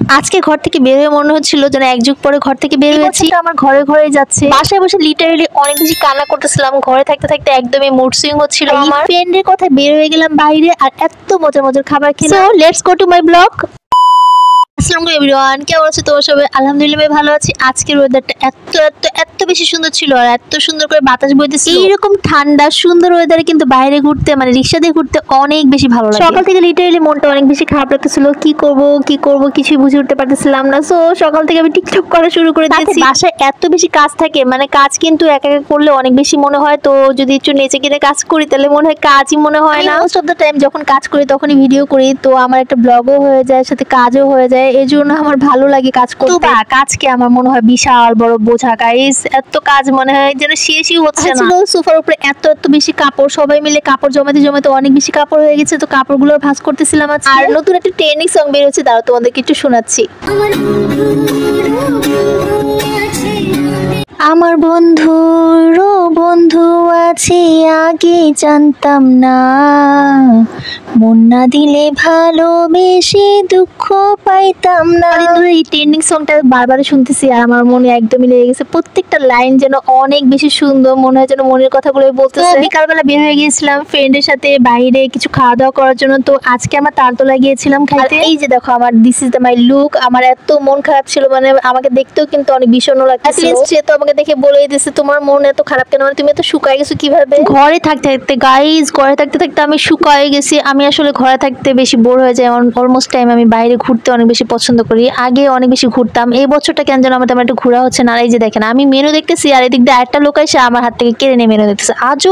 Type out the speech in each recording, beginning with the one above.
আজকে ঘর থেকে বের হয়ে মনে হচ্ছিল যেন এক যুগ পরে ঘর থেকে বের হয়েছি। আমার ঘরে ঘরে যাচ্ছে। বাসায় বসে লিটারেলি অনেক বেশি কান্না করতেছিলাম। ঘরে থাকতে থাকতে একদমই মুড সুইং হচ্ছিল আমার। ফ্রেন্ডের কথা বের হয়ে গেলাম বাইরে, আর এত মজার মজার খাবার খেলাম। So let's go to my blog. আসসালামু আলাইকুম এভরিওয়ান, কেমন আছো তোমরা সবাই? আলহামদুলিল্লাহ আমি ভালো আছি। আজকের ওয়েদারটা এত এত এত বেশি সুন্দর ছিল, আর এত সুন্দর করে বাতাস বইতেছিল। এইরকম ঠান্ডা সুন্দর ওয়েদারে কিন্তু বাইরে ঘুরতে, মানে রিক্সা দিয়ে ঘুরতে অনেক বেশি ভালো লাগে। সকাল থেকে লিটারেলি মনটা অনেক বেশি খারাপ লাগতেছিল। কি করব কিছুই বুঝে উঠতে পারতেছিলাম না। সো সকাল থেকে আমি টিকটক করা শুরু করে দিয়েছি। বাসায় এত বেশি কাজ থাকে, মানে কাজ কিন্তু একা একা করলে অনেক বেশি মনে হয়। তো যদি একটু নেচে কিনে কাজ করি তাহলে মনে হয় কাজই মনে হয় না। মোস্ট অফ দ্য টাইম যখন কাজ করি তখনই ভিডিও করি, তো আমার একটা ব্লগও হয়ে যায়, সাথে কাজও হয়ে যায়। এই জন্য আমার ভালো লাগে কাজ করতে। কাজকে আমার মনে হয় বিশাল বড় বোঝা। গাইস এত কাজ মনে হয় যেন শেষই হচ্ছে না। সোফার উপরে এত এত বেশি কাপড়, সবাই মিলে কাপড় জমাতে জমাতে অনেক বেশি কাপড় হয়ে গেছে। তো কাপড়গুলো ভাঁজ করতেছিলাম আজকে। আর নতুন একটা ট্রেন্ডিং সং বের হচ্ছে, তারা তোমাদেরকে একটু শোনাচ্ছি। আমার বন্ধুরও বন্ধু আছে, আগে জানতাম না, মন না দিলে ভালোবেসে দুঃখ পাইতাম না। এই ট্রেন্ডিং সংটা বারবার শুনতেছি আর আমার মনে একদমই লেগে গেছে। প্রত্যেকটা লাইন যেন অনেক বেশি সুন্দর, মনে হয় যেন মনের কথাগুলো বলতেছে। বিকালবেলা বের হয়ে গিয়েছিলাম ফ্রেন্ডের সাথে বাইরে কিছু খাওয়া দাওয়া করার জন্য। তো আজকে আমরা তালতলা গিয়েছিলাম খাইতে। এই যে দেখো আমার this is the my look. আমার এত মন খারাপ ছিল, মানে আমাকে দেখতেও কিন্তু অনেক বিষণ্ণ লাগতেছিল। সে তো আমাকে দেখে বলেই দিয়েছে তোমার মন এত খারাপ কেন, মানে তুমি এত শুকায় গেছো কিভাবে। ঘরে থাকতে থাকতে গাইজ, ঘরে থাকতে থাকতে আমি শুকায় গেছি। আমি আসলে ঘরে থাকতে বেশি বোর হয়ে যায়। অলমোস্ট টাইম আমি বাইরে ঘুরতে অনেক বেশি পছন্দ করি। আগে অনেক বেশি ঘুরতাম, এই বছরটা কেন যেন আমার তেমন একটু ঘোরা হচ্ছে না। এই যে দেখেন আমি মেনু দেখতেছি আর এদিক দিয়ে একটা লোক এসে আমার হাত থেকে কেড়ে নিয়ে মেনু দেখতেছে। আজও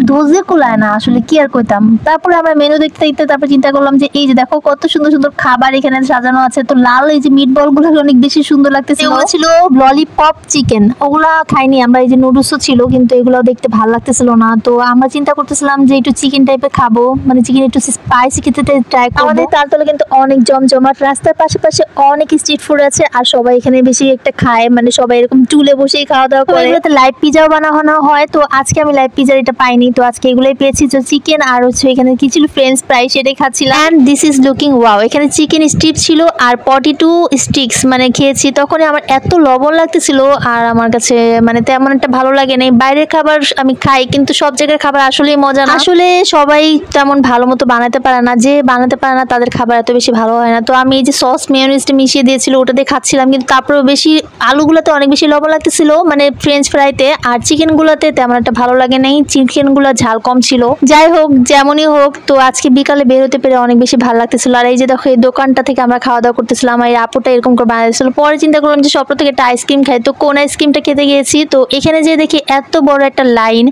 ধৈর্য কুলায় না আসলে, কি আর কইতাম। তারপরে আমরা মেনু দেখতে দেখতে তারপর চিন্তা করলাম যে এই যে দেখো কত সুন্দর সুন্দর খাবার এখানে সাজানো আছে। তো লাল এই যে মিট বল গুলো অনেক বেশি সুন্দর লাগতেছে। এগুলো ছিল ললিপপ চিকেন, ওগুলা খাইনি আমরা। এই যে নুডলসও ছিল, কিন্তু এগুলো দেখতে ভালো লাগতেছিল না। তো আমরা চিন্তা করতেছিলাম যে একটু চিকেন টাইপের খাবো, মানে চিকেন একটু স্পাইসি খেতে ট্রাই করব। আমাদের তালতলা কিন্তু অনেক জমজমাট, রাস্তার পাশে পাশে অনেক স্ট্রিট ফুড আছে, আর সবাই এখানে বেশি একটা খায়, মানে সবাই এরকম চুলে বসেই খাওয়া দাওয়া করে। এগুলোতে লাইভ পিজাও বানানো হয়। তো আজকে আমি লাইভ পিজার এটা পাইনি, তো আজকে এগুলোই পেয়েছি। তো চিকেন আর হচ্ছে এখানে কি ছিল ফ্রেঞ্চ ফ্রাই, সেটাই খাচ্ছিলাম। And this is looking wow. এখানে চিকেন স্ট্রিপ ছিল আর 42 স্টিক্স মানে খেয়েছি। তখন আমার এত লবণ লাগতেছিল আর আমার কাছে মানে তেমন একটা ভালো লাগে নাই। বাইরের খাবার আমি খাই, কিন্তু সব জায়গার খাবার আসলেই মজা না। আসলে সবাই তেমন ভালো মতো বানাতে পারে না, যে বানাতে পারে না তাদের খাবার এত বেশি ভালো হয় না। তো আমি এই যে সস মেয়োনিজটা মিশিয়ে দিয়েছিল ওটা দিয়ে খাচ্ছিলাম, কিন্তু তারপরেও বেশি আলুগুলোতে অনেক বেশি লবণ লাগতেছিল, মানে ফ্রেঞ্চ ফ্রাইতে। আর চিকেন গুলাতে তেমন একটা ভালো লাগে নাই, চিকেন গুলা ঝাল কম ছিল। যাই হোক যেমনই হোক, তো আজকে বিকালে বের হতে পেরে অনেক বেশি ভালো লাগতেছিল। আর এই যে দেখো এই দোকানটা থেকে আমরা খাওয়া দাওয়া করতেছিলাম, আর এই আপুটা এরকম করে বানাইছিল। পরে চিন্তা করলাম যে স্বপ্ন থেকে একটা আইসক্রিম খাই, তো কোন আইসক্রিমটা খেতে গিয়েছি। তো এখানে যে দেখি এত বড় একটা লাইন,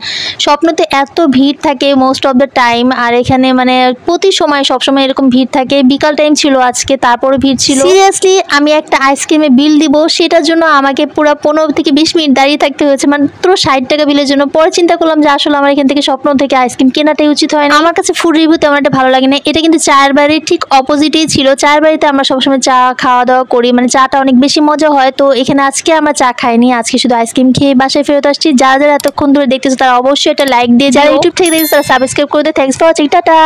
স্বপ্নতে এত ভিড় থাকে মোস্ট অফ দ্য টাইম। আর এখানে মানে প্রতি সময় সবসময় এরকম ভিড় থাকে। বিকাল টাইম ছিল আজকে, তারপরে ভিড় ছিল। সিরিয়াসলি আমি একটা আইসক্রিমে বিল দিব, সেটার জন্য আমাকে পুরো 15 থেকে 20 মিনিট দাঁড়িয়ে থাকতে হয়েছে, মাত্র 60 টাকা বিলের জন্য। পরে চিন্তা করলাম যে আসলে আমার এখান থেকে স্বপ্ন থেকে আইসক্রিম কেনাটাই উচিত হয় না। আমার কাছে ফুড রিভিউ তেমন একটা ভালো লাগে না। এটা কিন্তু চায়ের বাড়ির ঠিক অপোজিটেই ছিল। চায়ের বাড়িতে আমরা সবসময় চা খাওয়া দাওয়া করি, মানে চাটা অনেক বেশি মজা হয়। তো এখানে আজকে আমরা চা খাইনি, আজকে শুধু আইসক্রিম খেয়ে বাসায় ফেরত আসছি। যারা যারা এতক্ষণ ধরে দেখতেছো তারা অবশ্যই একটা লাইক দিয়ে, যারা ইউটিউব থেকে দেখতেছো তারা সাবস্ক্রাইব করে দিয়ে। Thanks for watching, tata.